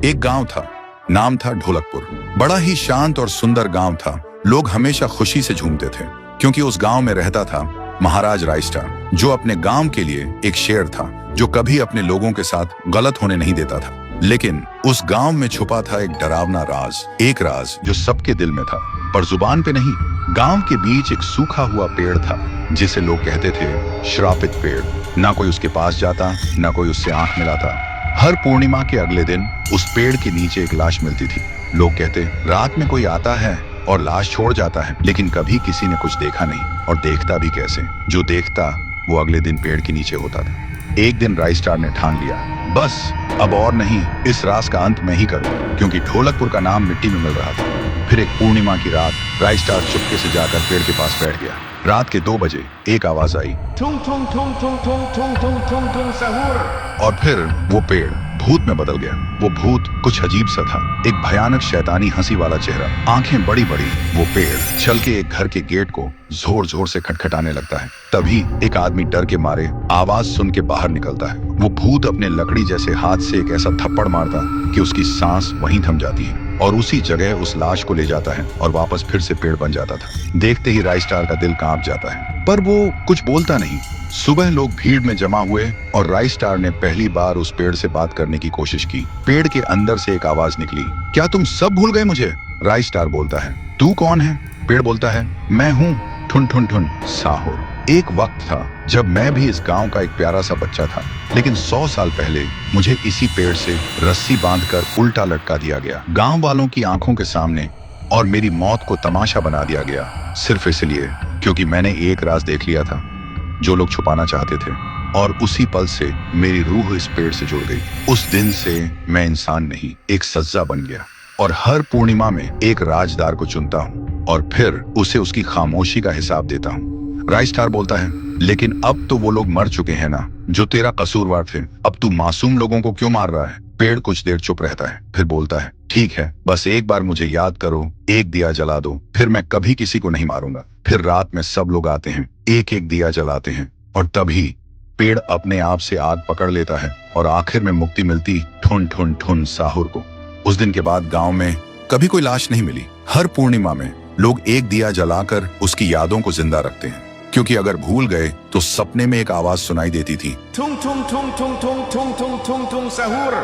एक गांव था, नाम था ढोलकपुर। बड़ा ही शांत और सुंदर गांव था। लोग हमेशा खुशी से झूमते थे क्योंकि उस गांव में रहता था महाराज रायस्टार, जो अपने गांव के लिए एक शेर था, जो कभी अपने लोगों के साथ गलत होने नहीं देता था। लेकिन उस गांव में छुपा था एक डरावना राज, एक राज जो सबके दिल में था पर जुबान पे नहीं। गांव के बीच एक सूखा हुआ पेड़ था जिसे लोग कहते थे श्रापित पेड़। ना कोई उसके पास जाता, ना कोई उससे आंख मिलाता। हर पूर्णिमा के अगले दिन उस पेड़ के नीचे एक लाश मिलती थी। लोग कहते, रात में कोई आता है और लाश छोड़ जाता है, लेकिन कभी किसी ने कुछ देखा नहीं, और देखता भी कैसे। जो देखता वो अगले दिन पेड़ के नीचे होता था। एक दिन रायस्टार ने ठान लिया, बस अब और नहीं, इस राज का अंत मैं ही करूं, क्योंकि ढोलकपुर का नाम मिट्टी में मिल रहा था। फिर एक पूर्णिमा की रात रायस्टार चुपके से जाकर पेड़ के पास बैठ गया। रात के 2 बजे एक आवाज आई, Tung tung tung tung tung tung tung tung tung सहूर। और फिर वो पेड़ भूत में बदल गया। वो भूत कुछ अजीब सा था, एक भयानक शैतानी हंसी वाला चेहरा, आंखें बड़ी बड़ी। वो पेड़ चल के एक घर के गेट को जोर जोर से खटखटाने लगता है। तभी एक आदमी डर के मारे आवाज सुन के बाहर निकलता है। वो भूत अपने लकड़ी जैसे हाथ से एक ऐसा थप्पड़ मारता कि उसकी सांस वहीं थम जाती है, और उसी जगह उस लाश को ले जाता है और वापस फिर से पेड़ बन जाता था। देखते ही रायस्टार का दिल कांप जाता है, पर वो कुछ बोलता नहीं। सुबह लोग भीड़ में जमा हुए और रायस्टार ने पहली बार उस पेड़ से बात करने की कोशिश की। पेड़ के अंदर से एक आवाज निकली, क्या तुम सब भूल गए मुझे? रायस्टार बोलता है, तू कौन है? पेड़ बोलता है, मैं हूँ ठुन ठुन ठुन साहुर। एक वक्त था जब मैं भी इस गांव का एक प्यारा सा बच्चा था, लेकिन 100 साल पहले मुझे इसी पेड़ से रस्सी बांधकर उल्टा लटका दिया गया, गांव वालों की आंखों के सामने, और मेरी मौत को तमाशा बना दिया गया, सिर्फ इसलिए क्योंकि मैंने एक राज देख लिया था जो लोग छुपाना चाहते थे। और उसी पल से मेरी रूह इस पेड़ से जुड़ गई। उस दिन से मैं इंसान नहीं, एक सज्जा बन गया, और हर पूर्णिमा में एक राजदार को चुनता हूँ और फिर उसे उसकी खामोशी का हिसाब देता हूँ। रायस्टार बोलता है, लेकिन अब तो वो लोग मर चुके हैं ना जो तेरा कसूरवार थे, अब तू मासूम लोगों को क्यों मार रहा है? पेड़ कुछ देर चुप रहता है, फिर बोलता है, ठीक है, बस एक बार मुझे याद करो, एक दिया जला दो, फिर मैं कभी किसी को नहीं मारूंगा। फिर रात में सब लोग आते हैं, एक एक दिया जलाते हैं, और तभी पेड़ अपने आप से आग पकड़ लेता है, और आखिर में मुक्ति मिलती ठुन ठुन ठुन साहुर को। उस दिन के बाद गांव में कभी कोई लाश नहीं मिली। हर पूर्णिमा में लोग एक दिया जलाकर उसकी यादों को जिंदा रखते हैं, क्योंकि अगर भूल गए तो सपने में एक आवाज सुनाई देती थी, Tung tung tung tung tung tung tung tung tung सहूर।